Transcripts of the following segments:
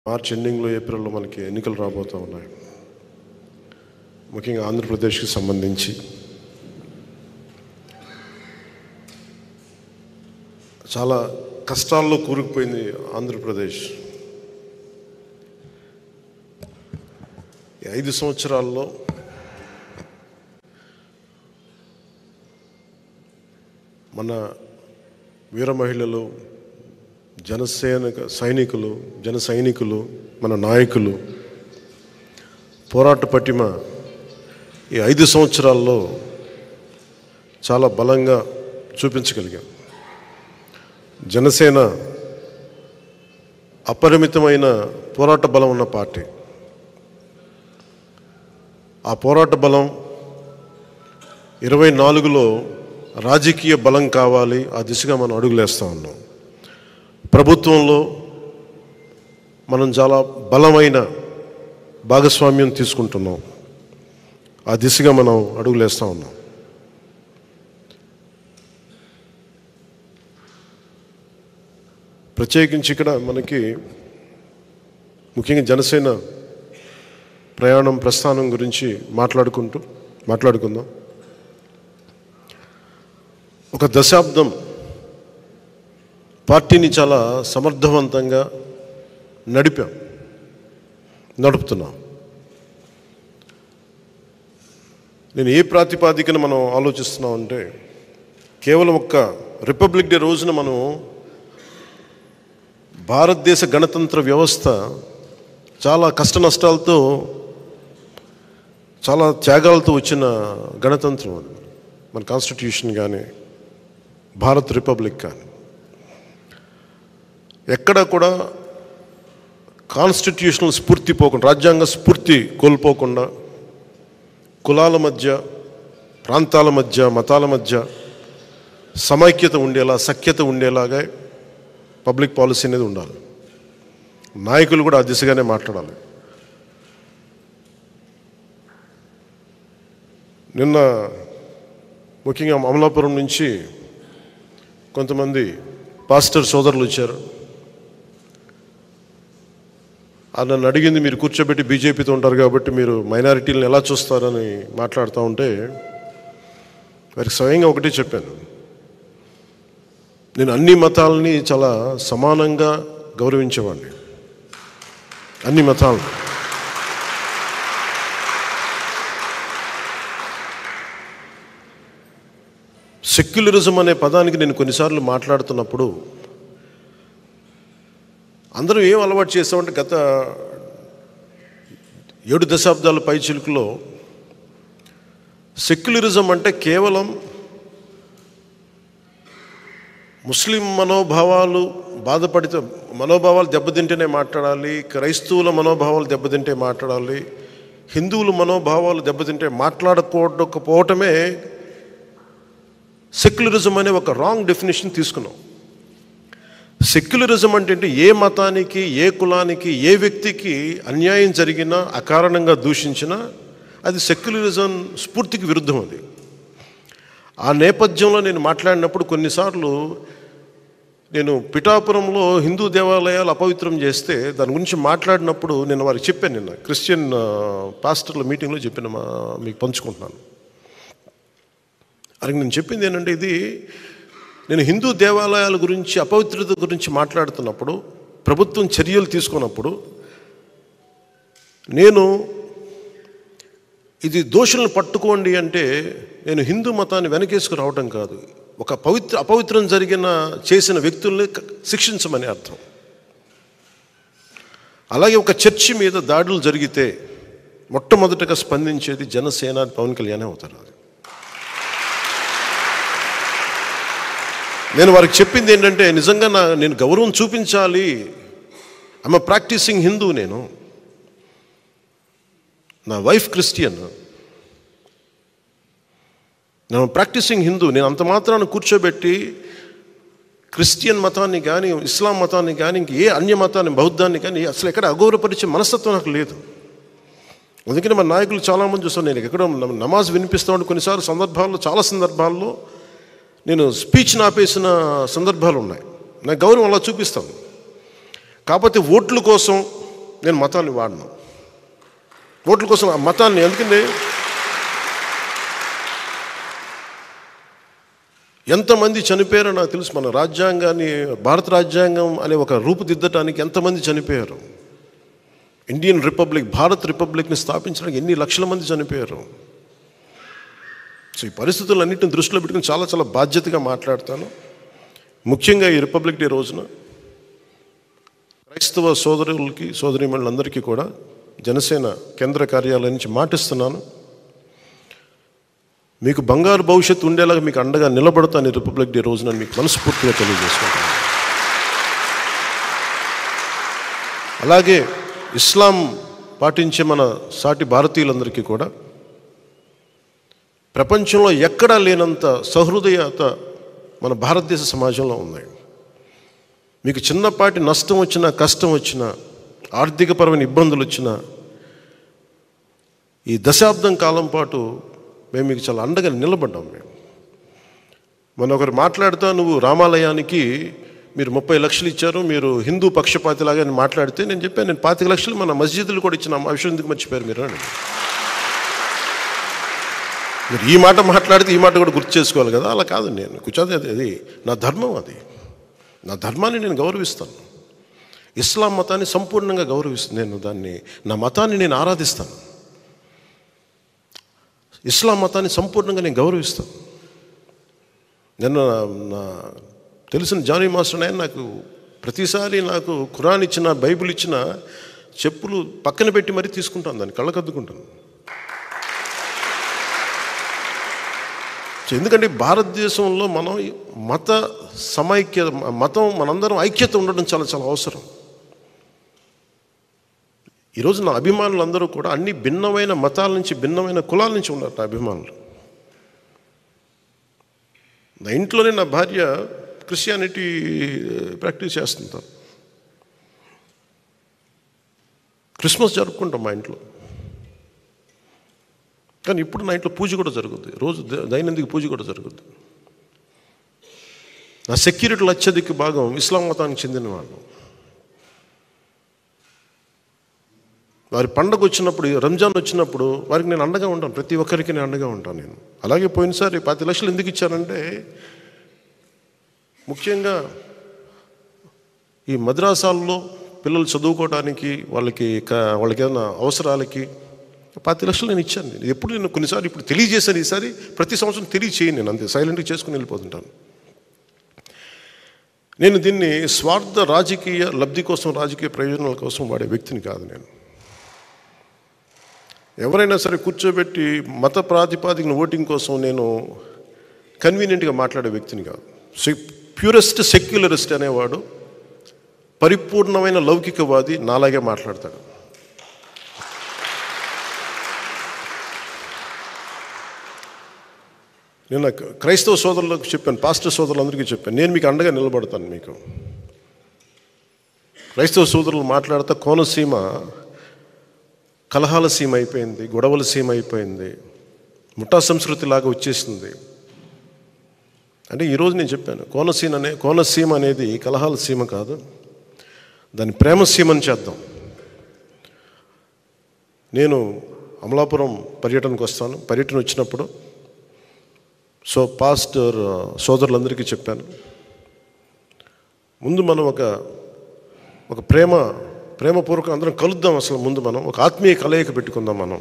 March ఎండింగ్లో ఏప్రిల్లో మనకి ఎన్నికలు రాబోతూ ఉన్నాయి. ముఖ్యంగా ఆంధ్రప్రదేశ్కి సంబంధించి చాలా కష్టాల్లో కూరుకుపోయింది ఆంధ్రప్రదేశ్. ఈ 5 సంవత్సరాల్లో మన వీర మహిళలు, జన సైనికులు, మన నాయకులు పోరాట పటిమ ఈ 5 సంవత్సరాల్లో చాలా బలంగా చూపించగలిగాం. జనసేన అపరిమితమైన పోరాట బలం ఉన్న పార్టీ. ఆ పోరాట బలం 24లో రాజకీయ బలం కావాలి. ఆ దిశగా మనం అడుగులేస్తూ ఉన్నాం. ప్రభుత్వంలో మనం చాలా బలమైన భాగస్వామ్యం తీసుకుంటున్నాం. ఆ దిశగా మనం అడుగులేస్తూ ఉన్నాం. ప్రత్యేకించి ఇక్కడ మనకి ముఖ్యంగా జనసేన ప్రస్థానం గురించి మాట్లాడుకుందాం. ఒక దశాబ్దం పార్టీని చాలా సమర్థవంతంగా నడుపుతున్నాం. నేను ఏ ప్రాతిపాదికన మనం ఆలోచిస్తున్నాం అంటే, కేవలం ఒక్క రిపబ్లిక్ డే రోజున మనం భారతదేశ గణతంత్ర వ్యవస్థ చాలా కష్ట నష్టాలతో, చాలా త్యాగాలతో వచ్చిన గణతంత్రం అది. మన కాన్స్టిట్యూషన్ కానీ, భారత్ రిపబ్లిక్ కానీ, ఎక్కడ కూడా కాన్స్టిట్యూషనల్ స్ఫూర్తి పోకుండా, రాజ్యాంగ స్ఫూర్తి కోల్పోకుండా, కులాల మధ్య, ప్రాంతాల మధ్య, మతాల మధ్య సమైక్యత ఉండేలా, సఖ్యత ఉండేలాగా పబ్లిక్ పాలసీ అనేది ఉండాలి. నాయకులు కూడా ఆ దిశగానే మాట్లాడాలి. నిన్న ముఖ్యంగా అమలాపురం నుంచి కొంతమంది పాస్టర్ సోదరులు వచ్చారు. నన్ను అడిగింది, మీరు కూర్చోబెట్టి బీజేపీతో ఉంటారు కాబట్టి మీరు మైనారిటీలను ఎలా చూస్తారని మాట్లాడుతూ ఉంటే, వారికి స్వయంగా ఒకటే చెప్పాను. నేను అన్ని మతాలని చాలా సమానంగా గౌరవించేవాడిని. అన్ని మతాలను. సెక్యులరిజం అనే పదానికి నేను కొన్నిసార్లు మాట్లాడుతున్నప్పుడు అందరం ఏం అలవాటు చేస్తామంటే, గత 7 దశాబ్దాల పైచిలుకులో సెక్యులరిజం అంటే కేవలం ముస్లిం మనోభావాలు దెబ్బతింటేనే మాట్లాడాలి, క్రైస్తవుల మనోభావాలు దెబ్బతింటే మాట్లాడాలి, హిందువుల మనోభావాలు దెబ్బతింటే మాట్లాడకపోవటమే సెక్యులరిజం అనే ఒక రాంగ్ డెఫినేషన్ తీసుకున్నాం. సెక్యులరిజం అంటే ఏ మతానికి, ఏ కులానికి, ఏ వ్యక్తికి అన్యాయం జరిగినా, అకారణంగా దూషించినా అది సెక్యులరిజం స్ఫూర్తికి విరుద్ధం. అది ఆ నేపథ్యంలో నేను మాట్లాడినప్పుడు కొన్నిసార్లు నేను పిఠాపురంలో హిందూ దేవాలయాలు అపవిత్రం చేస్తే దాని గురించి మాట్లాడినప్పుడు నేను వారికి చెప్పాను. నిన్న క్రిస్టియన్ పాస్టర్ల మీటింగ్లో చెప్పిన మీకు పంచుకుంటున్నాను. అది నేను చెప్పింది ఏంటంటే, ఇది నేను హిందూ దేవాలయాల గురించి, అపవిత్రత గురించి మాట్లాడుతున్నప్పుడు, ప్రభుత్వం చర్యలు తీసుకున్నప్పుడు నేను ఇది దోషులను పట్టుకోండి అంటే నేను హిందూ మతాన్ని వెనకేసుకు రావటం కాదు, ఒక అపవిత్రం చేసిన వ్యక్తుల్ని శిక్షించమని అర్థం. అలాగే ఒక చర్చి మీద దాడులు జరిగితే మొట్టమొదటగా స్పందించేది జనసేన, పవన్ కళ్యాణ్ అవుతారు. నేను వారికి చెప్పింది ఏంటంటే, నిజంగా నేను గౌరవం చూపించాలి. I'm practising Hindu. నా వైఫ్ క్రిస్టియన్, నేను ప్రాక్టీసింగ్ హిందూ. నేను అంత మాత్రాన్ని కూర్చోబెట్టి క్రిస్టియన్ మతాన్ని కానీ, ఇస్లాం మతాన్ని కానీ, ఇంక ఏ అన్య మతాన్ని, బౌద్ధాన్ని కానీ అసలు ఎక్కడ అగౌరవపరిచే మనస్తత్వం నాకు లేదు. అందుకని మన నాయకులు చాలామంది చూస్తాను, నేను ఎక్కడో నమాజ్ వినిపిస్తామంటే కొన్నిసార్లు చాలా సందర్భాల్లో నేను స్పీచ్ని ఆపేసిన సందర్భాలు ఉన్నాయి. నా గౌరవం అలా చూపిస్తాను. కాకపోతే ఓట్ల కోసం నేను మతాన్ని వాడను. ఓట్ల కోసం ఆ మతాన్ని, ఎందుకంటే ఎంతమంది చనిపోయారో నాకు తెలుసు. మన రాజ్యాంగాన్ని, భారత రాజ్యాంగం అనే ఒక రూపుదిద్దటానికి ఎంతమంది చనిపోయారు. ఇండియన్ రిపబ్లిక్, భారత్ రిపబ్లిక్ని స్థాపించడానికి ఎన్ని లక్షల మంది చనిపోయారు. సో ఈ పరిస్థితులన్నింటిని దృష్టిలో పెట్టుకుని చాలా చాలా బాధ్యతగా మాట్లాడతాను. ముఖ్యంగా ఈ రిపబ్లిక్ డే రోజున క్రైస్తవ సోదరులకి, సోదరీమణులందరికీ కూడా జనసేన కేంద్ర కార్యాలయం నుంచి మాటిస్తున్నాను, మీకు బంగారు భవిష్యత్తు ఉండేలాగా మీకు అండగా నిలబడతాను ఈ రిపబ్లిక్ డే రోజున మీకు మనస్ఫూర్తిగా తెలియజేసుకుంటాను. అలాగే ఇస్లాం పాటించే మన సాటి భారతీయులందరికీ కూడా ప్రపంచంలో ఎక్కడా లేనంత సహృదయత మన భారతదేశ సమాజంలో ఉన్నాయి. మీకు చిన్నపాటి నష్టం వచ్చినా, కష్టం వచ్చినా, ఆర్థికపరమైన ఇబ్బందులు వచ్చినా ఈ దశాబ్దం కాలం పాటు మేము మీకు చాలా అండగా నిలబడ్డాం. మొన్న ఒకరు మాట్లాడుతూ, నువ్వు రామాలయానికి మీరు 30 లక్షలు ఇచ్చారు, మీరు హిందూ పక్షపాతిలాగా అని మాట్లాడితే నేను చెప్పాను, నేను 25 లక్షలు మన మస్జిద్లు కూడా ఇచ్చిన ఆ విషయం ఎందుకు మర్చిపోయారు మీరు అని. మీరు ఈ మాట మాట్లాడితే ఈ మాట కూడా గుర్తు చేసుకోవాలి కదా. అలా కాదు, నేను కూర్చోది, అది నా ధర్మం, అది నా ధర్మాన్ని నేను గౌరవిస్తాను. ఇస్లాం మతాన్ని సంపూర్ణంగా గౌరవిస్తాను. నేను దాన్ని, నా మతాన్ని నేను ఆరాధిస్తాను. ఇస్లాం మతాన్ని సంపూర్ణంగా నేను గౌరవిస్తాను. నిన్న నా తెలిసిన జానీ మాస్టర్ ఆయన నాకు ప్రతిసారి నాకు ఖురాన్ ఇచ్చిన, బైబిల్ ఇచ్చిన చెప్పులు పక్కన పెట్టి మరీ తీసుకుంటాను, దాన్ని కళ్ళకద్దుకుంటాను. ఎందుకంటే భారతదేశంలో మనం మత సమైక్యత, మతం మనందరం ఐక్యత ఉండడం చాలా చాలా అవసరం. ఈరోజు నా అభిమానులు అందరూ కూడా అన్ని భిన్నమైన మతాల నుంచి, భిన్నమైన కులాల నుంచి ఉన్నారు నా అభిమానులు. నా ఇంట్లోనే నా భార్య క్రిస్టియానిటీ ప్రాక్టీస్ చేస్తుంటారు. క్రిస్మస్ జరుపుకుంటాం మా ఇంట్లో, కానీ ఇప్పుడు నా ఇంట్లో పూజ కూడా జరుగుద్ది, రోజు దైనందిక పూజ కూడా జరుగుద్ది. నా సెక్యూరిటీలో అత్యధిక భాగం ఇస్లాం మతానికి చెందిన వాళ్ళు. వారి పండగ వచ్చినప్పుడు, రంజాన్ వచ్చినప్పుడు వారికి నేను అండగా ఉంటాను, ప్రతి ఒక్కరికి నేను అండగా ఉంటాను నేను. అలాగే పోయినసారి 10 లక్షలు ఎందుకు ఇచ్చానంటే, ముఖ్యంగా ఈ మద్రాసాల్లో పిల్లలు చదువుకోవడానికి, వాళ్ళకి ఏదైనా అవసరాలకి 10 లక్షలు నేను ఇచ్చాను. నేను ఎప్పుడు, నేను కొన్నిసార్లు ఇప్పుడు తెలియజేశాను, ఈసారి ప్రతి సంవత్సరం తెలియచేయను నేను, అంతే సైలెంట్గా చేసుకుని వెళ్ళిపోతుంటాను. నేను దీన్ని స్వార్థ రాజకీయ లబ్ధి కోసం, రాజకీయ ప్రయోజనాల కోసం వాడే వ్యక్తిని కాదు నేను. ఎవరైనా సరే కూర్చోబెట్టి మత ప్రాతిపాదికన ఓటింగ్ కోసం నేను కన్వీనియంట్గా మాట్లాడే వ్యక్తిని కాదు. ప్యూరెస్ట్ సెక్యులరిస్ట్ అనేవాడు, పరిపూర్ణమైన లౌకికవాది నాలాగే మాట్లాడతాడు. నేను క్రైస్తవ సోదరులకు చెప్పాను, పాస్టర్ సోదరులందరికీ చెప్పాను, నేను మీకు అండగా నిలబడతాను. మీకు క్రైస్తవ సోదరులు మాట్లాడుతూ కోనసీమ కలహాల సీమ అయిపోయింది, గొడవల సీమ అయిపోయింది, ముఠా సంస్కృతి లాగా వచ్చేసింది అంటే, ఈరోజు నేను చెప్పాను, కోనసీమ అనేది కలహాల సీమ కాదు, దాన్ని ప్రేమ సీమని చేద్దాం. నేను అమలాపురం పర్యటనకు వస్తాను. పర్యటన వచ్చినప్పుడు పాస్టర్ సోదరులందరికీ చెప్పాను, ముందు మనం ఒక ప్రేమపూర్వక అందరం కలుద్దాం. అసలు ముందు మనం ఒక ఆత్మీయ కలయిక పెట్టుకుందాం, మనం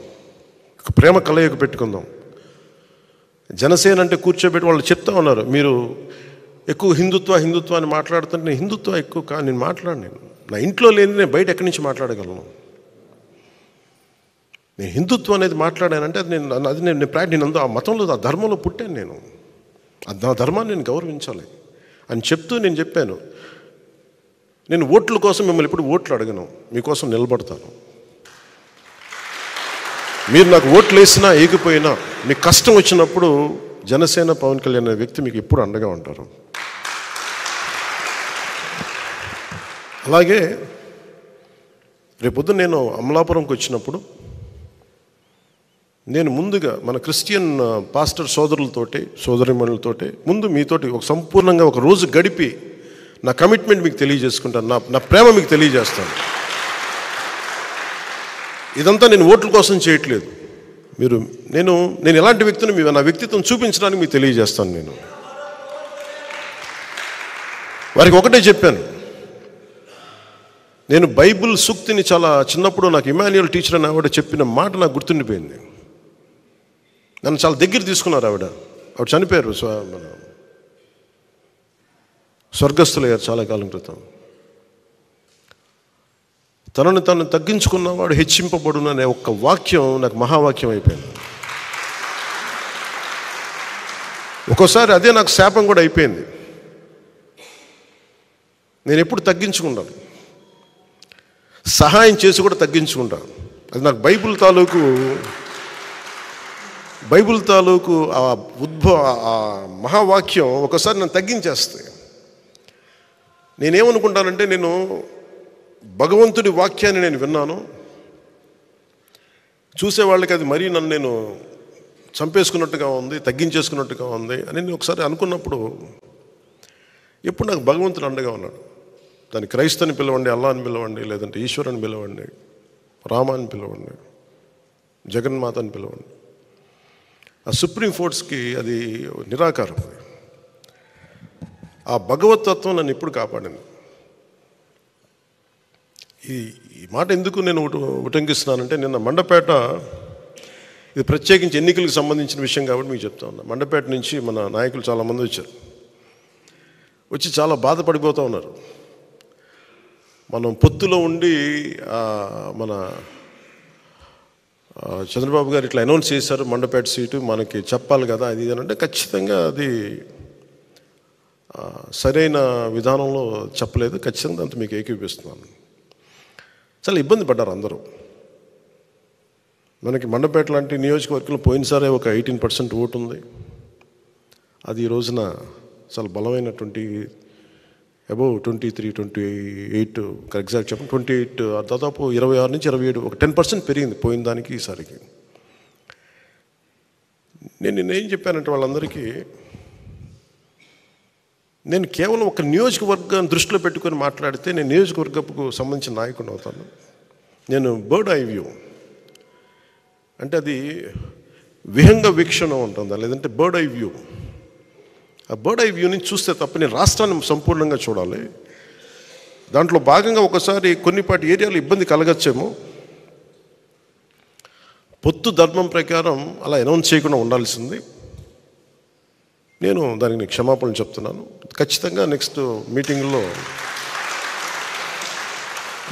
ఒక ప్రేమ కలయిక పెట్టుకుందాం. జనసేన అంటే కూర్చోబెట్టి వాళ్ళు చెప్తా ఉన్నారు, మీరు ఎక్కువ హిందుత్వ అని మాట్లాడుతుంటే, నేను హిందుత్వ ఎక్కువ నేను మాట్లాడను. నా ఇంట్లో లేని నేను బయట ఎక్కడి నుంచి మాట్లాడగలను? నేను హిందుత్వం అనేది మాట్లాడానంటే నేను ఆ మతంలో, ఆ ధర్మంలో పుట్టాను నేను, నా ధర్మాన్ని నేను గౌరవించాలి అని చెప్తూ నేను చెప్పాను, నేను ఓట్ల కోసం మిమ్మల్ని ఇప్పుడు ఓట్లు అడగను, మీకోసం నిలబడతాను. మీరు నాకు ఓట్లు వేసినా ఏగిపోయినా, మీకు కష్టం వచ్చినప్పుడు జనసేన పవన్ కళ్యాణ్ అనే వ్యక్తి మీకు ఎప్పుడు అండగా ఉంటారు. అలాగే రేపొద్దు నేను అమలాపురంకి వచ్చినప్పుడు నేను ముందుగా మన క్రిస్టియన్ పాస్టర్ సోదరులతోటి, సోదరిమణులతోటి ముందు మీతోటి ఒక సంపూర్ణంగా ఒక రోజు గడిపి నా కమిట్మెంట్ మీకు తెలియజేసుకుంటాను, నా ప్రేమ మీకు తెలియజేస్తాను. ఇదంతా నేను ఓట్ల కోసం చేయట్లేదు. నేను ఎలాంటి వ్యక్తిని నా వ్యక్తిత్వం చూపించడానికి మీకు తెలియజేస్తాను. నేను వారికి ఒకటే చెప్పాను. నేను బైబిల్ సూక్తిని చాలా చిన్నప్పుడు నాకు ఇమాన్యుయల్ టీచర్ అని ఆవిడ చెప్పిన మాట నాకు గుర్తుండిపోయింది. నన్ను చాలా దగ్గర తీసుకున్నారు. ఆవిడ చనిపోయారు, స్వర్గస్థులయ్యారు చాలా కాలం క్రితం. తనను తను తగ్గించుకున్నవాడు హెచ్చింపబడును అనే ఒక్క వాక్యం నాకు మహావాక్యం అయిపోయింది. ఒక్కోసారి అదే నాకు శాపం కూడా అయిపోయింది. నేను ఎప్పుడు తగ్గించుకుంటాను, సహాయం చేసి కూడా తగ్గించుకుంటాను. అది నాకు బైబిల్ తాలూకు ఆ మహావాక్యం ఒకసారి నన్ను తగ్గించేస్తాయి. నేనేమనుకుంటానంటే, నేను భగవంతుడి వాక్యాన్ని నేను విన్నాను, చూసేవాళ్ళకి అది మరీ నన్ను నేను చంపేసుకున్నట్టుగా ఉంది, తగ్గించేసుకున్నట్టుగా ఉంది అని నేను ఒకసారి అనుకున్నప్పుడు, ఎప్పుడు నాకు భగవంతుడు అండగా ఉన్నాడు. దాన్ని క్రైస్తవుని పిలవండి, అల్లాని పిలవండి, లేదంటే ఈశ్వరుని పిలవండి, రామాని పిలవండి, జగన్మాతని పిలవండి, ఆ సుప్రీం ఫోర్స్కి అది నిరాకారం. ఆ భగవతత్వం నన్ను ఎప్పుడు కాపాడింది. ఈ మాట ఎందుకు నేను ఉటంకిస్తున్నానంటే, నిన్న మండపేట, ఇది ప్రత్యేకించి ఎన్నికలకు సంబంధించిన విషయం కాబట్టి మీకు చెప్తా ఉన్నా. మండపేట నుంచి మన నాయకులు చాలామంది వచ్చి చాలా బాధపడిపోతూ ఉన్నారు. మనం పొత్తులో ఉండి మన చంద్రబాబు గారు ఇట్లా అనౌన్స్ చేశారు, మండపేట సీటు మనకి చెప్పాలి కదా అది అంటే, ఖచ్చితంగా అది సరైన విధానంలో చెప్పలేదు. ఖచ్చితంగా అంత మీకు ఏకీపిస్తున్నాను. చాలా ఇబ్బంది పడ్డారు అందరూ. మనకి మండపేట లాంటి నియోజకవర్గంలో పోయినసారే ఒక 18% ఓటు ఉంది. అది ఈ రోజున చాలా బలమైన అబౌవ్ 23, 28 ఎగ్జాక్ట్ చెప్పండి 28, దాదాపు 26 నుంచి 27, ఒక 10% పెరిగింది పోయిన దానికి ఈసారికి. నేనేం చెప్పానంటే వాళ్ళందరికీ, నేను కేవలం ఒక నియోజకవర్గాన్ని దృష్టిలో పెట్టుకొని మాట్లాడితే నేను నియోజకవర్గపు సంబంధించిన నాయకుడిని అవుతాను. నేను బర్డ్ ఐ వ్యూ అంటే అది విహంగ వీక్షణం ఉంటుందా, లేదంటే బర్డ్ ఐ వ్యూ. ఆ బర్డ్ ఐ వ్యూ నుంచి చూస్తే తప్ప నేను రాష్ట్రాన్ని సంపూర్ణంగా చూడాలి. దాంట్లో భాగంగా ఒకసారి కొన్నిపాటి ఏరియాలో ఇబ్బంది కలగచ్చేమో, పొత్తు ధర్మం ప్రకారం అలా అనౌన్స్ చేయకుండా ఉండాల్సింది. నేను దానికి క్షమాపణలు చెప్తున్నాను. ఖచ్చితంగా నెక్స్ట్ మీటింగ్లో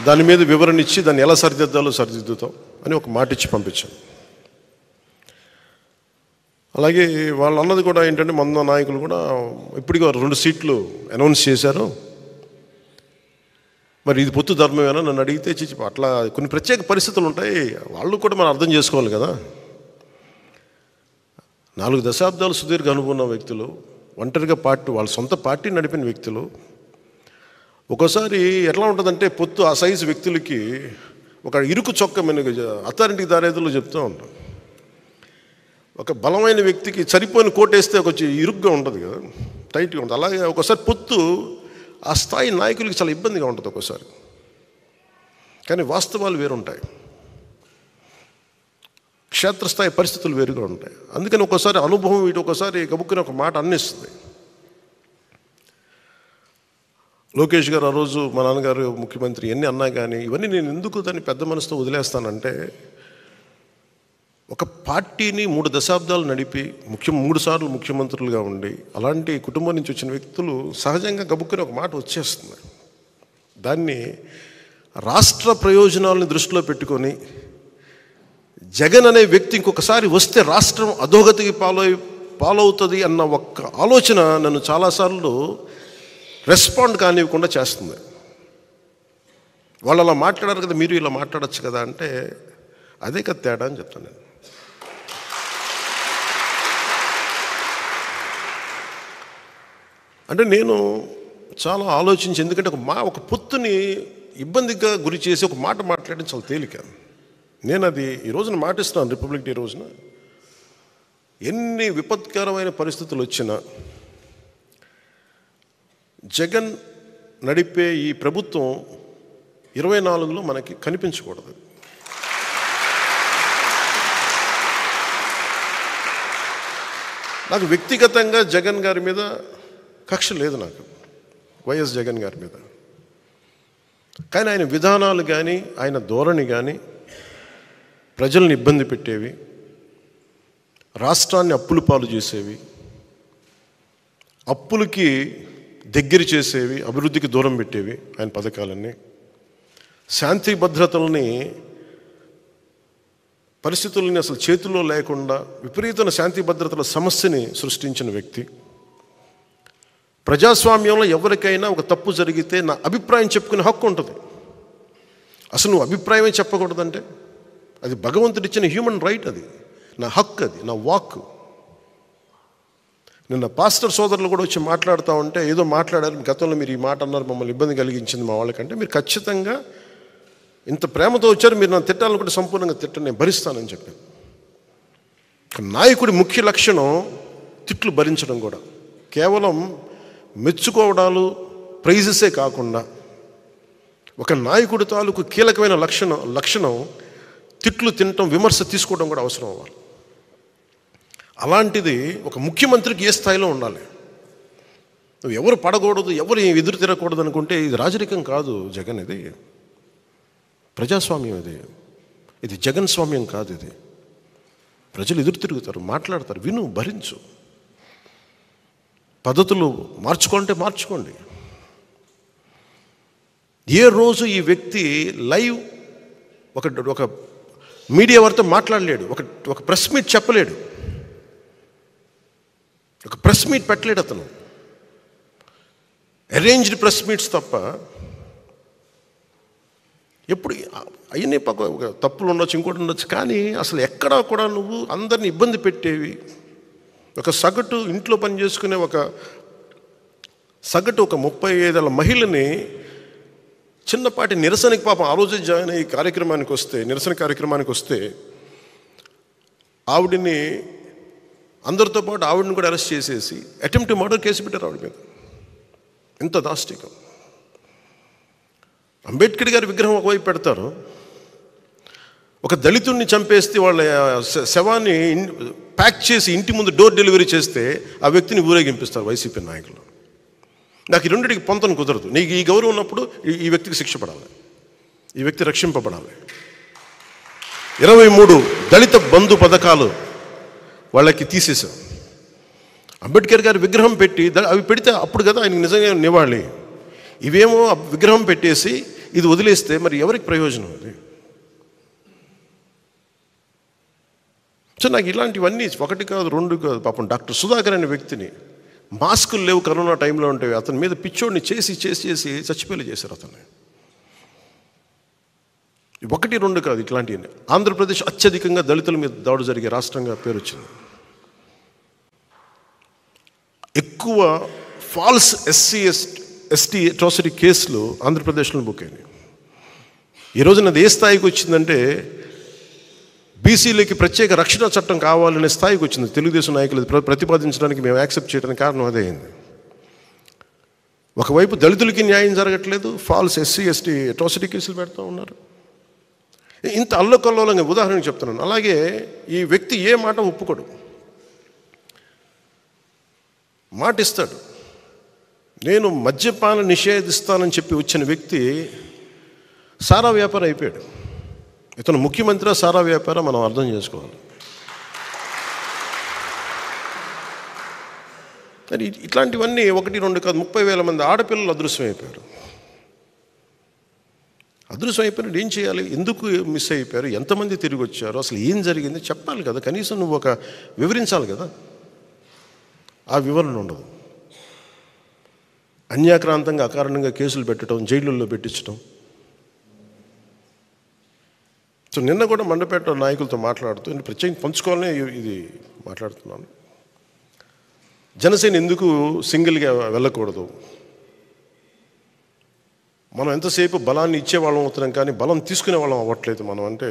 దాని మీద వివరణ ఇచ్చి దాన్ని ఎలా సరిదిద్దుతాం అని ఒక మాట ఇచ్చి పంపించాను. అలాగే వాళ్ళు అన్నది కూడా ఏంటంటే, మన నాయకులు కూడా ఇప్పటికీ 2 సీట్లు అనౌన్స్ చేశారు, మరి ఇది పొత్తు ధర్మమేనా నన్ను అడిగితే అట్లా కొన్ని ప్రత్యేక పరిస్థితులు ఉంటాయి, వాళ్ళు కూడా మనం అర్థం చేసుకోవాలి కదా. 4 దశాబ్దాలు సుదీర్ఘ అనుభవం ఉన్న వ్యక్తులు, ఒంటరిగా వాళ్ళ సొంత పార్టీ నడిపిన వ్యక్తులు, ఒక్కోసారి ఎట్లా ఉంటుందంటే, పొత్తు ఆ సైజు వ్యక్తులకి ఒక ఇరుకు చొక్క అత్తారింటికి దారేదులో చెప్తూ ఉంటాం. ఒక బలమైన వ్యక్తికి సరిపోయిన కోటేస్తే కొంచెం ఇరుగ్గా ఉంటుంది కదా, టైట్గా ఉంటుంది. అలాగే ఒకసారి పొత్తు ఆ స్థాయి నాయకులకి చాలా ఇబ్బందిగా ఉంటుంది ఒక్కోసారి. కానీ వాస్తవాలు వేరుంటాయి, క్షేత్రస్థాయి పరిస్థితులు వేరుగా ఉంటాయి. అందుకని ఒక్కోసారి అనుభవం ఇటు ఒకసారి గబుక్కుని ఒక మాట అన్నిస్తుంది. లోకేష్ గారు ఆ రోజు మా నాన్నగారు ముఖ్యమంత్రి ఎన్ని అన్నా కానీ ఇవన్నీ నేను ఎందుకు దాన్ని పెద్ద మనసుతో వదిలేస్తానంటే, ఒక పార్టీని 3 దశాబ్దాలు నడిపి 3 సార్లు ముఖ్యమంత్రులుగా ఉండి అలాంటి కుటుంబం నుంచి వచ్చిన వ్యక్తులు సహజంగా గబుక్కుని ఒక మాట వచ్చేస్తుంది. దాన్ని రాష్ట్ర ప్రయోజనాలను దృష్టిలో పెట్టుకొని జగన్ అనే వ్యక్తి ఇంకొకసారి వస్తే రాష్ట్రం అధోగతికి పాలవుతుంది అన్న ఒక్క ఆలోచన నన్ను చాలాసార్లు రెస్పాండ్ కానివ్వకుండా చేస్తుంది. వాళ్ళు అలా మాట్లాడారు కదా, మీరు ఇలా మాట్లాడచ్చు కదా అంటే, అదే కదా తేడా అని చెప్తాను నేను. అంటే నేను చాలా ఆలోచించి, ఎందుకంటే ఒక పొత్తుని ఇబ్బందిగా గురి చేసి ఒక మాట మాట్లాడడం చాలా తేలిక. నేను అది ఈ రోజున మాటిస్తున్నాను, రిపబ్లిక్ డే రోజున. ఎన్ని విపత్కరమైన పరిస్థితులు వచ్చినా జగన్ నడిపే ఈ ప్రభుత్వం 24లో మనకి కనిపించకూడదు. నాకు వ్యక్తిగతంగా జగన్ గారి మీద కక్ష లేదు, నాకు వైఎస్ జగన్ గారి మీద. కానీ ఆయన విధానాలు కానీ ఆయన ధోరణి కానీ ప్రజల్ని ఇబ్బంది పెట్టేవి, రాష్ట్రాన్ని అప్పుల పాలు చేసేవి, అప్పులకి దగ్గర చేసేవి, అభివృద్ధికి దూరం పెట్టేవి ఆయన పథకాలన్నీ. శాంతి భద్రతల్ని పరిస్థితుల్ని అసలు చేతుల్లో లేకుండా విపరీతమైన శాంతి భద్రతల సమస్యని సృష్టించిన వ్యక్తి. ప్రజాస్వామ్యంలో ఎవరికైనా ఒక తప్పు జరిగితే నా అభిప్రాయం చెప్పుకునే హక్కు ఉంటుంది. అసలు నువ్వు అభిప్రాయమే చెప్పకూడదంటే అది భగవంతుడిచ్చిన హ్యూమన్ రైట్, అది నా హక్కు, అది నా వాక్. నిన్న పాస్టర్ సోదరులు కూడా వచ్చి మాట్లాడుతూ ఉంటే ఏదో మాట్లాడారు, గతంలో మీరు ఈ మాట అన్నారు, మమ్మల్ని ఇబ్బంది కలిగించింది మా వాళ్ళకంటే, మీరు ఖచ్చితంగా ఇంత ప్రేమతో వచ్చారు, మీరు నన్ను తిట్టాలనుకుంటే సంపూర్ణంగా తిట్టని నేను భరిస్తానని చెప్పాను. నాయకుడి ముఖ్య లక్షణం తిట్లు భరించడం కూడా. కేవలం మెచ్చుకోవడాలు ప్రైజెసే కాకుండా ఒక నాయకుడి తాలూకు కీలకమైన లక్షణం తిట్లు తినటం, విమర్శ తీసుకోవడం కూడా అవసరం అవ్వాలి. అలాంటిది ఒక ముఖ్యమంత్రికి ఏ స్థాయిలో ఉండాలి. నువ్వు ఎవరు పడకూడదు, ఎవరు ఎదురు తిరగకూడదు అనుకుంటే ఇది రాజరికం కాదు జగన్, ఇది ప్రజాస్వామ్యం, ఇది జగన్ స్వామ్యం కాదు. ఇది ప్రజలు ఎదురు తిరుగుతారు, మాట్లాడతారు, విను, భరించు. పద్ధతులు మార్చుకోవాలంటే మార్చుకోండి. ఏ రోజు ఈ వ్యక్తి లైవ్ ఒక మీడియా వారితో మాట్లాడలేడు, ఒక ప్రెస్ మీట్ చెప్పలేడు, ఒక ప్రెస్ మీట్ పెట్టలేడు అతను. అరేంజ్డ్ ప్రెస్ మీట్స్ తప్ప. ఎప్పుడు అవన్నీ తప్పులు ఉండొచ్చు, ఇంకోటి ఉండొచ్చు, కానీ అసలు ఎక్కడా కూడా నువ్వు అందరిని ఇబ్బంది పెట్టేవి, ఒక సగటు ఇంట్లో పని చేసుకునే ఒక 35 ఏళ్ల మహిళని చిన్నపాటి నిరసనకి, పాపం ఆ రోజే జాయిన్ అయ్యి నిరసన కార్యక్రమానికి వస్తే ఆవిడని అందరితో పాటు ఆవిడని కూడా అరెస్ట్ చేసేసి అటెంప్ట్ మర్డర్ కేసు పెట్టారు ఆవిడ మీద. ఎంత దాష్టికం. అంబేద్కర్ గారి విగ్రహం ఒకవైపు పెడతారు, ఒక దళితుడిని చంపేస్తే వాళ్ళ శవాన్ని ప్యాక్ చేసి ఇంటి ముందు డోర్ డెలివరీ చేస్తే ఆ వ్యక్తిని ఊరేగింపిస్తారు వైసీపీ నాయకులు. నాకు ఈ రెండింటికి పొంతన కుదరదు. నీకు ఈ గౌరవం ఉన్నప్పుడు ఈ వ్యక్తికి శిక్ష పడాలి, ఈ వ్యక్తి రక్షింపబడాలి. 23 దళిత బంధు పథకాలు వాళ్ళకి తీసేశాం. అంబేద్కర్ గారి విగ్రహం పెట్టి అవి పెడితే అప్పుడు కదా ఆయనకి నిజంగా నివాళి. ఇవేమో విగ్రహం పెట్టేసి ఇది వదిలేస్తే మరి ఎవరికి ప్రయోజనం అది? సో నాకు ఇలాంటివన్నీ 1 కాదు 2 కాదు. పాపం డాక్టర్ సుధాకర్ అనే వ్యక్తిని మాస్కులు లేవు కరోనా టైంలో ఉంటాయి, అతని మీద పిచ్చోడిని చేసి చచ్చిపోయేలా చేశారు అతన్ని. 1, 2 కాదు ఇట్లాంటివన్నీ. ఆంధ్రప్రదేశ్ అత్యధికంగా దళితుల మీద దాడి జరిగే రాష్ట్రంగా పేరు వచ్చింది. ఎక్కువ ఫాల్స్ ఎస్టీ అట్రాసిటీ కేసులు ఆంధ్రప్రదేశ్లో బుక్ అయినాయి. ఈరోజు అది ఏ స్థాయికి వచ్చిందంటే బీసీలకి ప్రత్యేక రక్షణ చట్టం కావాలనే స్థాయికి వచ్చింది. తెలుగుదేశం నాయకులు ప్రతిపాదించడానికి మేము యాక్సెప్ట్ చేయడానికి కారణం అదే అయింది. ఒకవైపు దళితులకి న్యాయం జరగట్లేదు, ఫాల్స్ ఎస్టీ అట్రాసిటీ కేసులు పెడతా ఉన్నారు. ఇంత అల్లకల్లోలంగా ఉదాహరణకు చెప్తున్నాను. అలాగే ఈ వ్యక్తి ఏ మాట ఒప్పుకోడు, మాట ఇస్తాడు. నేను మద్యపాన నిషేధిస్తానని చెప్పి వచ్చిన వ్యక్తి సారా వ్యాపారం అయిపోయాడు. ఇతను ముఖ్యమంత్రి సారా వ్యాపారం మనం అర్థం చేసుకోవాలి. మరి ఇట్లాంటివన్నీ 1, 2 కాదు 30,000 మంది ఆడపిల్లలు అదృశ్యం అయిపోయారు. ఏం చేయాలి? ఎందుకు మిస్ అయిపోయారు? ఎంతమంది తిరిగి వచ్చారు? అసలు ఏం జరిగింది చెప్పాలి కదా, కనీసం నువ్వు వివరించాలి కదా. ఆ వివరణ ఉండదు. అన్యాక్రాంతంగా అకారణంగా కేసులు పెట్టడం, జైళ్ళల్లో పెట్టించడం. సో నిన్న కూడా మండపేట నాయకులతో మాట్లాడుతూ ప్రత్యేకంగా పంచుకోవాలనే ఇది మాట్లాడుతున్నాను. జనసేన ఎందుకు సింగిల్గా వెళ్ళకూడదు? మనం ఎంతసేపు బలాన్ని ఇచ్చేవాళ్ళం అవుతున్నాం కానీ బలం తీసుకునే వాళ్ళం అవ్వట్లేదు. మనం అంటే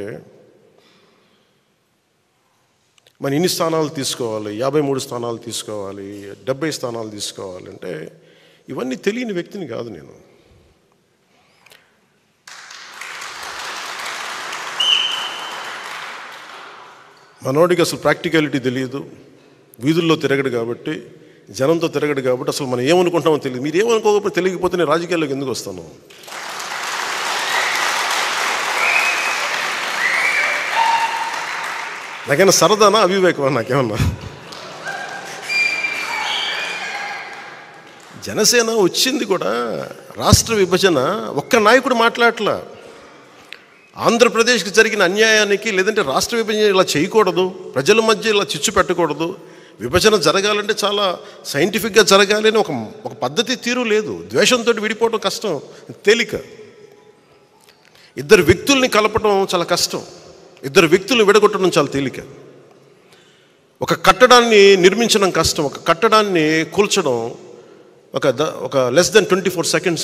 మన ఇన్ని స్థానాలు తీసుకోవాలి, 53 స్థానాలు తీసుకోవాలి, 70 స్థానాలు తీసుకోవాలి అంటే ఇవన్నీ తెలియని వ్యక్తిని కాదు నేను. మనోడికి అసలు ప్రాక్టికాలిటీ తెలియదు, వీధుల్లో తిరగడు కాబట్టి, జనంతో తిరగడు కాబట్టి అసలు మనం ఏమనుకుంటామో తెలియదు. మీరు ఏమనుకోకపోతే తెలియకపోతే నేను రాజకీయాల్లోకి ఎందుకు వస్తాను? నాకైనా సరదానా అవివేకమా? నాకేమన్నా జనసేన వచ్చింది కూడా రాష్ట్ర విభజన ఒక్క నాయకుడు మాట్లాడట్లా. ఆంధ్రప్రదేశ్కి జరిగిన అన్యాయానికి, లేదంటే రాష్ట్ర విభజన ఇలా చేయకూడదు, ప్రజల మధ్య ఇలా చిచ్చు పెట్టకూడదు, విభజన జరగాలంటే చాలా సైంటిఫిక్గా జరగాలి అని ఒక పద్ధతి తీరు లేదు. ద్వేషంతో విడిపోవడం కష్టం, తేలిక. ఇద్దరు వ్యక్తుల్ని కలపడం చాలా కష్టం, ఇద్దరు వ్యక్తులు విడగొట్టడం చాలా తేలిక. ఒక కట్టడాన్ని నిర్మించడం కష్టం, ఒక కట్టడాన్ని కూల్చడం ఒక లెస్ దెన్ 24 seconds.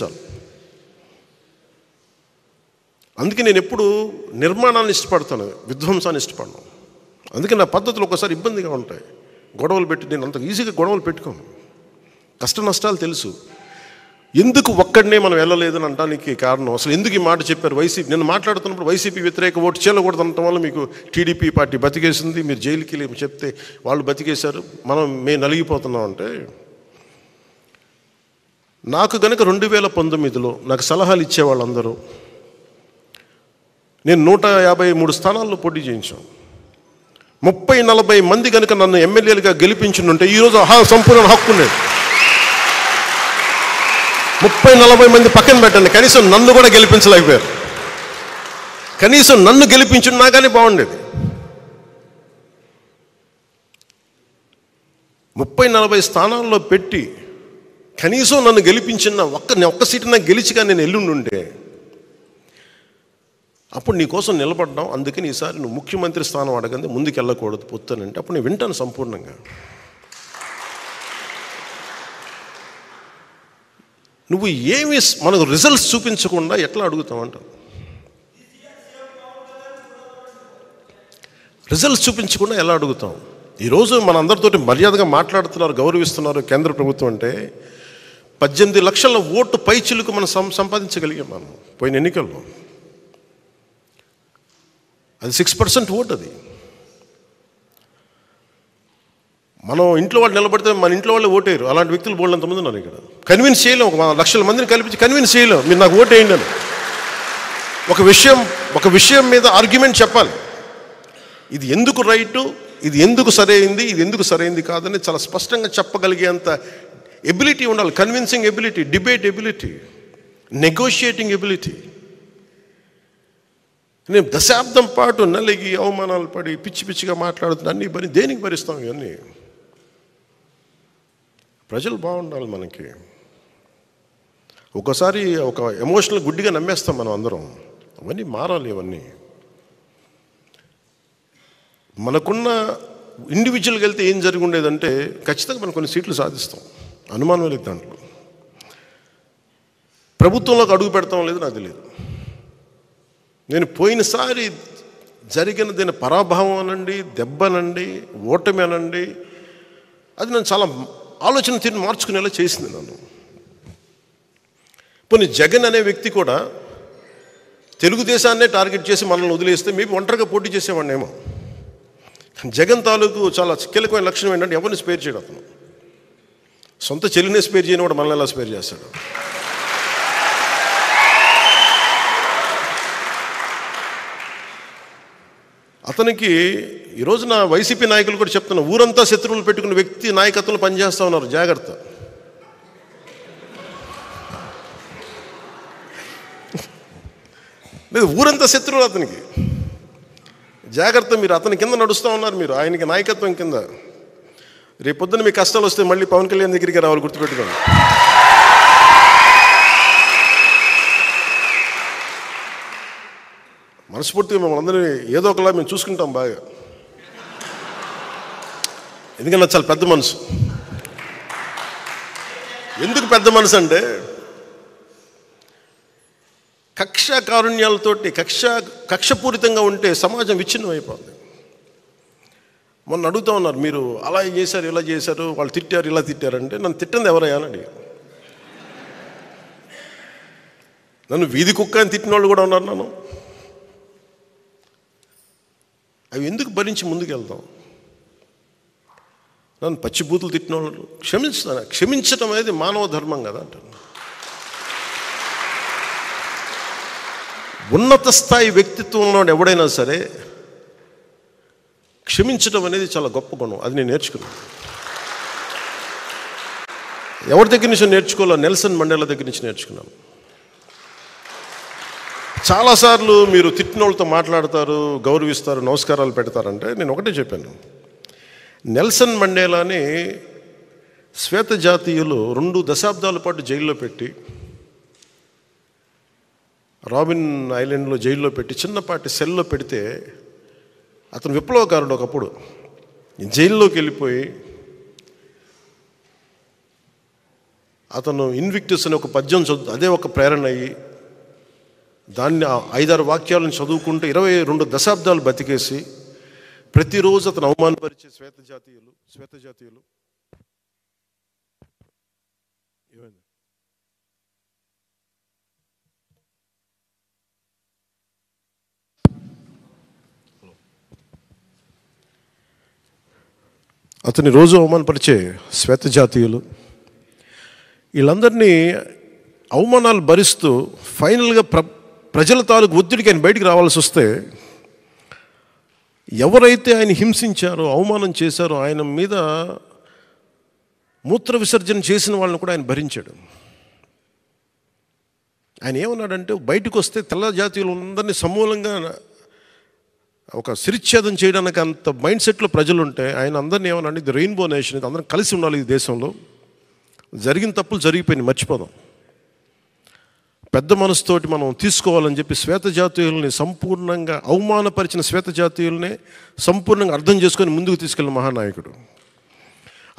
అందుకే నేను ఎప్పుడు నిర్మాణాన్ని ఇష్టపడతాను, విధ్వంసాన్ని ఇష్టపడను. అందుకే నా పద్ధతులు ఒకసారి ఇబ్బందిగా ఉంటాయి. గొడవలు పెట్టి నేను అంత ఈజీగా గొడవలు పెట్టుకోను. కష్ట నష్టాలు తెలుసు. ఎందుకు ఒక్కడనే మనం వెళ్ళలేదని అనడానికి కారణం, అసలు ఎందుకు ఈ మాట చెప్పారు వైసీపీ? నేను మాట్లాడుతున్నప్పుడు వైసీపీ వ్యతిరేక ఓటు చేయకూడదు అనటం వల్ల మీకు టీడీపీ పార్టీ బతికేసింది, మీరు జైలుకి వెళ్ళి చెప్తే వాళ్ళు బతికేశారు, మేము నలిగిపోతున్నాం అంటే, నాకు కనుక 2019లో నాకు సలహాలు ఇచ్చేవాళ్ళందరూ, నేను 153 స్థానాల్లో పోటీ చేయించాం. 30-40 మంది కనుక నన్ను ఎమ్మెల్యేలుగా గెలిపించుంటే ఈరోజు సంపూర్ణ హక్కు ఉండేది. 30-40 మంది పక్కన పెట్టండి, కనీసం నన్ను కూడా గెలిపించలేకపోయారు. కనీసం నన్ను గెలిపించున్నా కానీ బాగుండేది. 30-40 స్థానాల్లో పెట్టి కనీసం నన్ను గెలిపించిన ఒక్క సీటు నాకు గెలిచిగా నేను ఎల్లుండుంటే, అప్పుడు నీకోసం నిలబడ్డాం, అందుకని ఈసారి నువ్వు ముఖ్యమంత్రి స్థానం అడగండి, ముందుకు వెళ్ళకూడదు పొత్తానంటే అప్పుడు నేను వింటాను సంపూర్ణంగా. నువ్వు ఏమి మనకు రిజల్ట్స్ చూపించకుండా ఎట్లా అడుగుతావు రిజల్ట్స్ చూపించకుండా ఎలా అడుగుతాం? ఈరోజు మనందరితోటి మర్యాదగా మాట్లాడుతున్నారు, గౌరవిస్తున్నారు కేంద్ర ప్రభుత్వం అంటే. 18 లక్షల ఓటు పైచిలుకు మనం సంపాదించగలిగాం మనం పోయిన ఎన్నికల్లో. అది 6% ఓటు. అది మనం ఇంట్లో వాళ్ళు నిలబడితే మన ఇంట్లో వాళ్ళే ఓటేయరు. అలాంటి వ్యక్తులు బోల్డంతమంది ఉన్నారు ఇక్కడ. కన్విన్స్ చేయలేం, 1 లక్షల మందిని కల్పించి కన్విన్స్ చేయలేం మీరు నాకు ఓటు వేయండి అని. ఒక విషయం మీద ఆర్గ్యుమెంట్ చెప్పాలి. ఇది ఎందుకు రైటు, ఇది ఎందుకు సరైంది, ఇది ఎందుకు సరైంది కాదని చాలా స్పష్టంగా చెప్పగలిగేంత ఎబిలిటీ ఉండాలి. Convincing ability, debate ability, negotiating ability. నేను దశాబ్దం పాటు నలిగి అవమానాలు పడి పిచ్చి పిచ్చిగా మాట్లాడుతున్నా, అన్నీ దేనికి భరిస్తాం? ఇవన్నీ ప్రజలు బాగుండాలి మనకి. ఒకసారి ఒక ఎమోషనల్ గుడ్డిగా నమ్మేస్తాం మనం అందరం. అవన్నీ మారాలి. ఇవన్నీ మనకున్న ఇండివిజువల్గా వెళ్తే ఏం జరిగి ఉండేదంటే ఖచ్చితంగా మనం కొన్ని సీట్లు సాధిస్తాం, అనుమానం లేదు దాంట్లో. ప్రభుత్వంలోకి అడుగు పెడతాం లేదు నాకు తెలియదు. నేను పోయినసారి జరిగిన దీని పరాభవం అనండి, దెబ్బనండి, ఓటమి అనండి, అది నన్ను చాలా ఆలోచన తీరు మార్చుకునేలా చేసింది నన్ను. పోనీ జగన్ అనే వ్యక్తి కూడా తెలుగుదేశాన్నే టార్గెట్ చేసి మనల్ని వదిలేస్తే మేబీ ఒంటరిగా పోటీ చేసేవాడినేమో. జగన్ తాలూకు చాలా కీలకమైన లక్షణం ఏంటంటే ఎవరిని స్పేర్ చేయడం. అతను సొంత చెల్లినే స్పేర్ చేయని వాడు మనల్ని ఎలా స్పేర్ చేస్తాడు? అతనికి ఈ రోజున వైసీపీ నాయకులు కూడా చెప్తున్నా, ఊరంతా శత్రువులు పెట్టుకున్న వ్యక్తి నాయకత్వంలో పనిచేస్తూ ఉన్నారు, జాగ్రత్త. లేదు, ఊరంతా శత్రువులు అతనికి, జాగ్రత్త. మీరు అతని కింద నడుస్తూ ఉన్నారు, మీరు ఆయనకి నాయకత్వం కింద. రేపొద్దున మీ కష్టాలు వస్తే మళ్ళీ పవన్ కళ్యాణ్ దగ్గరికి రావాలి, గుర్తుపెట్టుకోండి. మనస్ఫూర్తిగా మిమ్మల్ని అందరినీ ఏదో ఒకలా మేము చూసుకుంటాం బాగా. ఎందుకన్నా చాలా పెద్ద మనసు. ఎందుకు పెద్ద మనసు అంటే కక్ష కారుణ్యాలతోటి కక్షపూరితంగా ఉంటే సమాజం విచ్ఛిన్నం అయిపోతుంది. మొన్న అడుగుతూ ఉన్నారు, మీరు అలా చేశారు, ఇలా చేశారు, వాళ్ళు తిట్టారు, ఇలా తిట్టారంటే నన్ను తిట్టింది ఎవరయ్యా అని అడిగారు. నన్ను వీధి కుక్క అని తిట్టిన వాళ్ళు కూడా ఉన్నారు. నన్ను అవి ఎందుకు భరించి ముందుకు వెళ్తాం? నన్ను పచ్చిబూతులు తిట్టిన వాళ్ళు క్షమించుతాను. క్షమించటం అనేది మానవ ధర్మం కదా అంటాను. ఉన్నత స్థాయి వ్యక్తిత్వంలో ఎవడైనా సరే క్షమించడం అనేది చాలా గొప్ప గుణం. అది నేను నేర్చుకున్నాను. ఎవరి దగ్గర నుంచి నేర్చుకోవాలో? నెల్సన్ మండేలా దగ్గర నుంచి నేర్చుకున్నాను. చాలాసార్లు మీరు తిట్టిన వాళ్ళతో మాట్లాడతారు, గౌరవిస్తారు, నమస్కారాలు పెడతారంటే నేను ఒకటే చెప్పాను. నెల్సన్ మండేలాని శ్వేత జాతీయులు 2 దశాబ్దాల పాటు జైల్లో పెట్టి, రాబిన్ ఐలాండ్లో జైల్లో పెట్టి, చిన్నపాటి సెల్లో పెడితే అతను విప్లవకారుడు. ఒకప్పుడు జైల్లోకి వెళ్ళిపోయి అతను ఇన్విక్టస్ అనే ఒక పద్యం చదువు, అదే ఒక ప్రేరణ అయ్యి దాన్ని 5-6 వాక్యాలను చదువుకుంటూ 22 దశాబ్దాలు బతికేసి ప్రతిరోజు అతను అవమానపరిచే శ్వేత జాతీయులు అతని రోజు అవమానపరిచే శ్వేత జాతీయులు వీళ్ళందరినీ అవమానాలు భరిస్తూ ఫైనల్గా ప్రజల తాలూకు ఒత్తిడికి ఆయన బయటికి రావాల్సి వస్తే, ఎవరైతే ఆయన హింసించారో, అవమానం చేశారో, ఆయన మీద మూత్ర విసర్జన చేసిన వాళ్ళని కూడా ఆయన భరించాడు. ఆయన ఏమన్నాడంటే, బయటకు వస్తే తెల్ల జాతీయులు అందరినీ సమూలంగా ఒక శిరిచ్ఛేదం చేయడానికి అంత మైండ్ సెట్లో ప్రజలు ఉంటే, ఆయన అందరినీ ఏమన్నాడు, ఇది రెయిన్బో నేషన్, ఇది అందరం కలిసి ఉండాలి, ఈ దేశంలో జరిగిన తప్పులు జరిగిపోయినాయి, మర్చిపోదాం, పెద్ద మనసుతోటి మనం తీసుకోవాలని చెప్పి శ్వేత జాతీయుల్ని సంపూర్ణంగా అవమానపరిచిన శ్వేత జాతీయుల్ని సంపూర్ణంగా అర్థం చేసుకొని ముందుకు తీసుకెళ్ళిన మహానాయకుడు.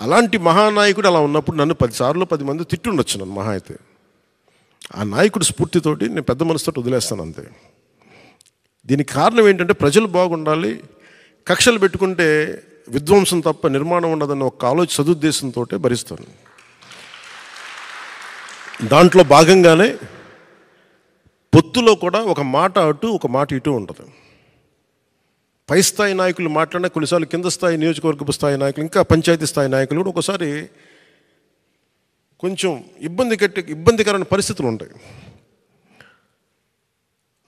అలాంటి మహానాయకుడు అలా ఉన్నప్పుడు నన్ను 10 సార్లు 10 మంది తిట్టుండొచ్చు నన్ను మహా అయితే. ఆ నాయకుడు స్ఫూర్తితోటి నేను పెద్ద మనసుతోటి వదిలేస్తాను అంతే. దీనికి కారణం ఏంటంటే, ప్రజలు బాగుండాలి, కక్షలు పెట్టుకుంటే విధ్వంసం తప్ప నిర్మాణం ఉండదన్న ఒక సదుద్దేశంతో భరిస్తాను. దాంట్లో భాగంగానే పొత్తులో కూడా ఒక మాట అటు ఒక మాట ఇటు ఉంటుంది. పై స్థాయి నాయకులు మాట్లాడినా కొన్నిసార్లు కింద స్థాయి నియోజకవర్గపు స్థాయి నాయకులు, ఇంకా పంచాయతీ స్థాయి నాయకులు కూడా ఒకసారి కొంచెం ఇబ్బందికరమైన పరిస్థితులు ఉంటాయి.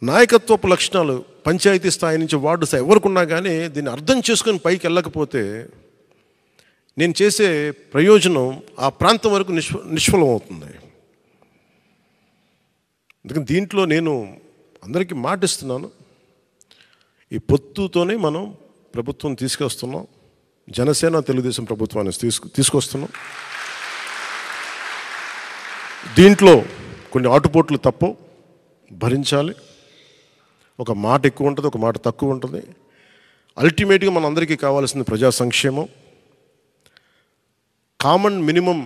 నాయకత్వపు లక్షణాలు పంచాయతీ స్థాయి నుంచి వార్డు స్థాయి ఎవరికి ఉన్నా కానీ దీన్ని అర్థం చేసుకొని పైకి వెళ్ళకపోతే నేను చేసే ప్రయోజనం ఆ ప్రాంతం వరకు నిష్ఫలం అవుతుంది. అందుకని దీంట్లో నేను అందరికీ మాటిస్తున్నాను, ఈ పొత్తుతోనే మనం ప్రభుత్వం తీసుకొస్తున్నాం. జనసేన తెలుగుదేశం ప్రభుత్వాన్ని తీసుకొస్తున్నాం. దీంట్లో కొన్ని ఆటుపోట్లు తప్పవు, భరించాలి. ఒక మాట ఎక్కువ ఉంటుంది, ఒక మాట తక్కువ ఉంటుంది. అల్టిమేట్గా మన అందరికీ కావాల్సింది ప్రజా సంక్షేమం. కామన్ మినిమం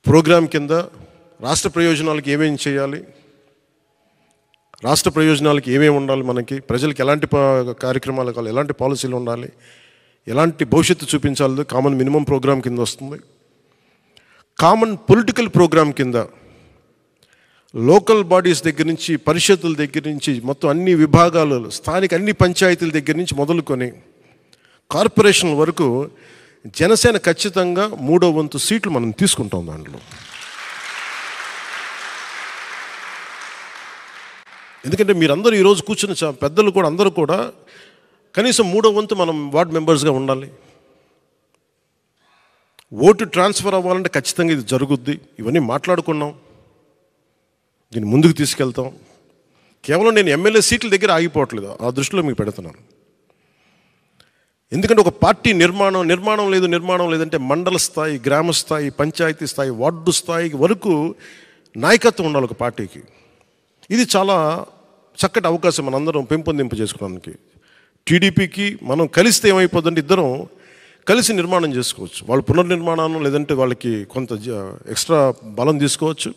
ప్రోగ్రాం కింద రాష్ట్ర ప్రయోజనాలకి ఏమేమి చేయాలి, రాష్ట్ర ప్రయోజనాలకి ఏమేమి ఉండాలి, మనకి ప్రజలకు ఎలాంటి కార్యక్రమాలు కావాలి, ఎలాంటి పాలసీలు ఉండాలి, ఎలాంటి భవిష్యత్తు చూపించాలి, కామన్ మినిమం ప్రోగ్రాం కింద వస్తుంది. కామన్ పొలిటికల్ ప్రోగ్రాం కింద లోకల్ బాడీస్ దగ్గర నుంచి, పరిషత్తుల దగ్గర నుంచి, మొత్తం అన్ని విభాగాలు, స్థానిక అన్ని పంచాయతీల దగ్గర నుంచి మొదలుకొని కార్పొరేషన్ల వరకు జనసేన ఖచ్చితంగా 3వ వంతు సీట్లు మనం తీసుకుంటాం. దాంట్లో ఎందుకంటే మీరందరూ ఈరోజు కూర్చున్న పెద్దలు కూడా అందరూ కూడా కనీసం 3వ వంతు మనం వార్డ్ మెంబర్స్గా ఉండాలి. ఓటు ట్రాన్స్ఫర్ అవ్వాలంటే ఖచ్చితంగా ఇది జరుగుద్ది. ఇవన్నీ మాట్లాడుకున్నాం, దీన్ని ముందుకు తీసుకెళ్తాం. కేవలం నేను ఎమ్మెల్యే సీట్ల దగ్గర ఆగిపోవట్లేదు, ఆ దృష్టిలో మీకు పెడుతున్నాను. ఎందుకంటే ఒక పార్టీ నిర్మాణం లేదంటే మండల స్థాయి, గ్రామ స్థాయి, పంచాయతీ స్థాయి, వార్డు స్థాయి వరకు నాయకత్వం ఉండాలి ఒక పార్టీకి. ఇది చాలా చక్కటి అవకాశం మనందరం పెంపొందింపు చేసుకోవడానికి. టీడీపీకి మనం కలిస్తే ఏమైపోతుందంటే ఇద్దరం కలిసి నిర్మాణం చేసుకోవచ్చు. వాళ్ళు పునర్నిర్మాణం లేదంటే వాళ్ళకి కొంత ఎక్స్ట్రా బలం తీసుకోవచ్చు,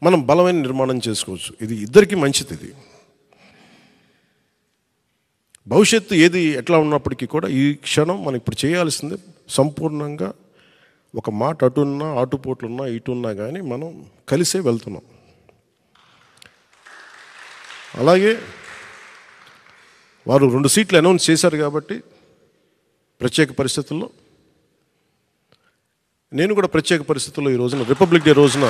మనం బలమైన నిర్మాణం చేసుకోవచ్చు. ఇది ఇద్దరికీ మంచిది. ఇది భవిష్యత్తు ఏది ఎట్లా ఉన్నప్పటికీ కూడా ఈ క్షణం మనం ఇప్పుడు చేయాల్సింది సంపూర్ణంగా ఒక మాట అటున్నా, ఆటుపోట్లున్నా, ఇటున్నా కానీ మనం కలిసే వెళ్తున్నాం. అలాగే వారు 2 సీట్లు అనౌన్స్ చేశారు కాబట్టి ప్రత్యేక పరిస్థితుల్లో నేను కూడా ప్రత్యేక పరిస్థితుల్లో ఈ రోజున రిపబ్లిక్ డే రోజున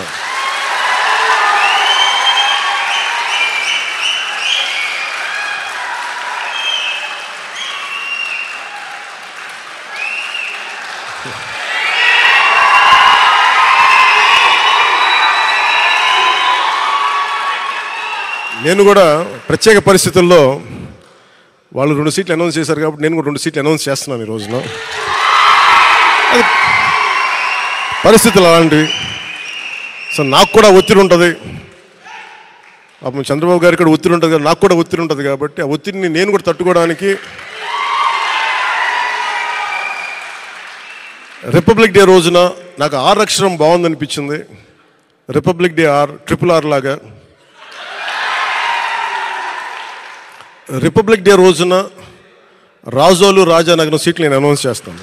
నేను కూడా ప్రత్యేక పరిస్థితుల్లో వాళ్ళు 2 సీట్లు అనౌన్స్ చేశారు కాబట్టి నేను కూడా 2 సీట్లు అనౌన్స్ చేస్తున్నాను ఈ రోజున. అది పరిస్థితులు అలాంటివి. సో నాకు కూడా ఒత్తిడి ఉంటుంది, పాపం చంద్రబాబు గారికి కూడా ఒత్తిడి ఉంటుంది, నాకు కూడా ఒత్తిడి ఉంటుంది. కాబట్టి ఆ ఒత్తిడిని నేను కూడా తట్టుకోవడానికి రిపబ్లిక్ డే రోజున నాకు ఆర్ అక్షరం బాగుందనిపించింది. రిపబ్లిక్ డే RRR లాగా రిపబ్లిక్ డే రోజున రాజోలు రాజానగరం సీట్లు నేను అనౌన్స్ చేస్తాను.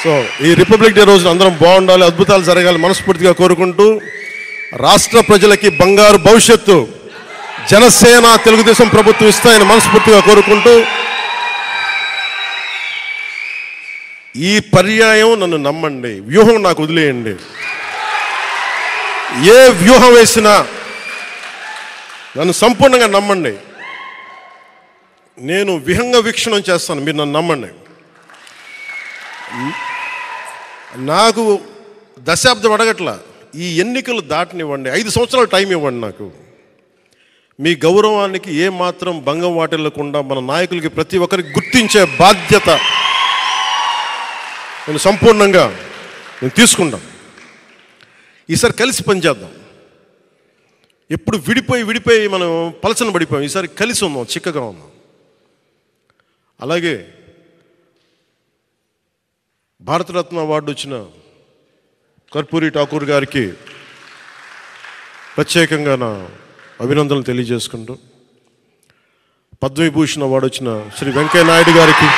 సో ఈ రిపబ్లిక్ డే రోజున అందరం బాగుండాలి, అద్భుతాలు జరగాలి మనస్ఫూర్తిగా కోరుకుంటూ, రాష్ట్ర ప్రజలకి బంగారు భవిష్యత్తు జనసేన తెలుగుదేశం ప్రభుత్వం ఇస్తాయని మనస్ఫూర్తిగా కోరుకుంటూ, ఈ పర్యాయం నన్ను నమ్మండి, వ్యూహం నాకు వదిలేయండి. ఏ వ్యూహం వేసినా నన్ను సంపూర్ణంగా నమ్మండి. నేను విహంగ వీక్షణం చేస్తాను, మీరు నన్ను నమ్మండి. నాకు దశాబ్దం అడగట్లా, ఈ ఎన్నికలు దాటనివ్వండి, 5 సంవత్సరాలు టైం ఇవ్వండి. నాకు మీ గౌరవానికి ఏ మాత్రం భంగం వాటిల్లకుండా మన నాయకులకి ప్రతి ఒక్కరికి గుర్తించే బాధ్యత నేను సంపూర్ణంగా తీసుకుంటాం. ఈసారి కలిసి పనిచేద్దాం. ఎప్పుడు విడిపోయి మనం పలచన పడిపోయాం. ఈసారి కలిసి ఉందాం, చిక్కగా ఉందాం. అలాగే భారతరత్న అవార్డు వచ్చిన కర్పూరి ఠాకూర్ గారికి ప్రత్యేకంగా నా అభినందనలు తెలియజేసుకుంటూ, పద్మవిభూషణ్ అవార్డు వచ్చిన శ్రీ వెంకయ్య నాయుడు గారికి,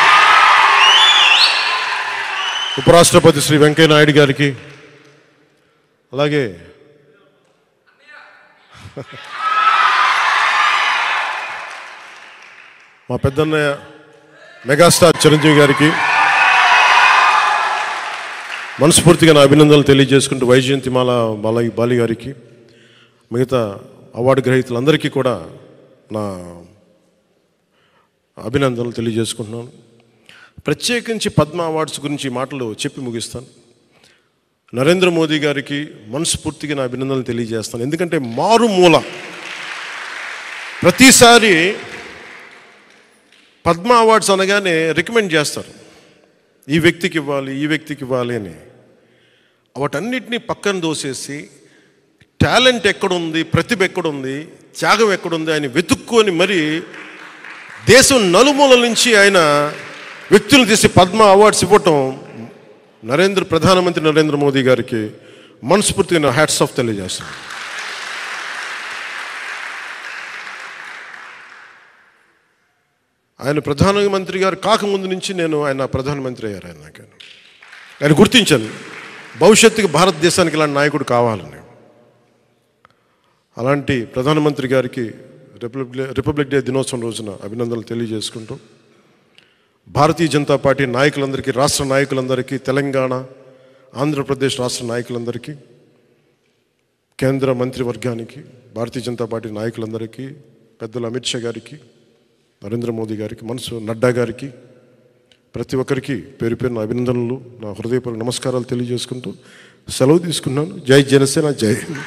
ఉపరాష్ట్రపతి శ్రీ వెంకయ్య నాయుడు గారికి, అలాగే మా పెద్దన్నయ్య మెగాస్టార్ చిరంజీవి గారికి మనస్ఫూర్తిగా నా అభినందనలు తెలియజేసుకుంటూ, వైజయంతిమాల బాలి గారికి, మిగతా అవార్డు గ్రహీతలందరికీ కూడా నా అభినందనలు తెలియజేసుకుంటున్నాను. ప్రత్యేకించి పద్మ అవార్డ్స్ గురించి మాటలు చెప్పి ముగిస్తాను. నరేంద్ర మోదీ గారికి మనస్ఫూర్తిగా నా అభినందనలు తెలియజేస్తాను. ఎందుకంటే మారుమూల ప్రతిసారి పద్మ అవార్డ్స్ అనగానే రికమెండ్ చేస్తారు, ఈ వ్యక్తికి ఇవ్వాలి, ఈ వ్యక్తికి ఇవ్వాలి అని. వాటన్నిటినీ పక్కన దోసేసి టాలెంట్ ఎక్కడుంది, ప్రతిభ ఎక్కడుంది, త్యాగం ఎక్కడుంది ఆయన వెతుక్కొని మరి దేశం నలుమూలల నుంచి ఆయన వ్యక్తులను తీసి పద్మ అవార్డ్స్ ఇవ్వటం ప్రధానమంత్రి నరేంద్ర మోదీ గారికి మనస్ఫూర్తిగా నా హ్యాట్స్ ఆఫ్ తెలియజేస్తాను. ఆయన ప్రధానమంత్రి గారు కాకముందు నుంచి ఆయన ప్రధానమంత్రి అయ్యారు. ఆయన గుర్తించాను భవిష్యత్తుకి భారతదేశానికి ఇలాంటి నాయకుడు కావాలని. అలాంటి ప్రధానమంత్రి గారికి రిపబ్లిక్ డే దినోత్సవం రోజున అభినందనలు తెలియజేసుకుంటూ, భారతీయ జనతా పార్టీ నాయకులందరికీ, రాష్ట్ర నాయకులందరికీ, తెలంగాణ ఆంధ్రప్రదేశ్ రాష్ట్ర నాయకులందరికీ, కేంద్ర మంత్రివర్గానికి, భారతీయ జనతా పార్టీ నాయకులందరికీ, పెద్దలు అమిత్ షా గారికి, నరేంద్ర మోదీ గారికి, నడ్డా గారికి, ప్రతి ఒక్కరికి పేరు పేరున అభినందనలు, నా హృదయపూర్వక నమస్కారాలు తెలియజేసుకుంటూ సెలవు తీసుకున్నాను. జై జనసేన, జై హింద్.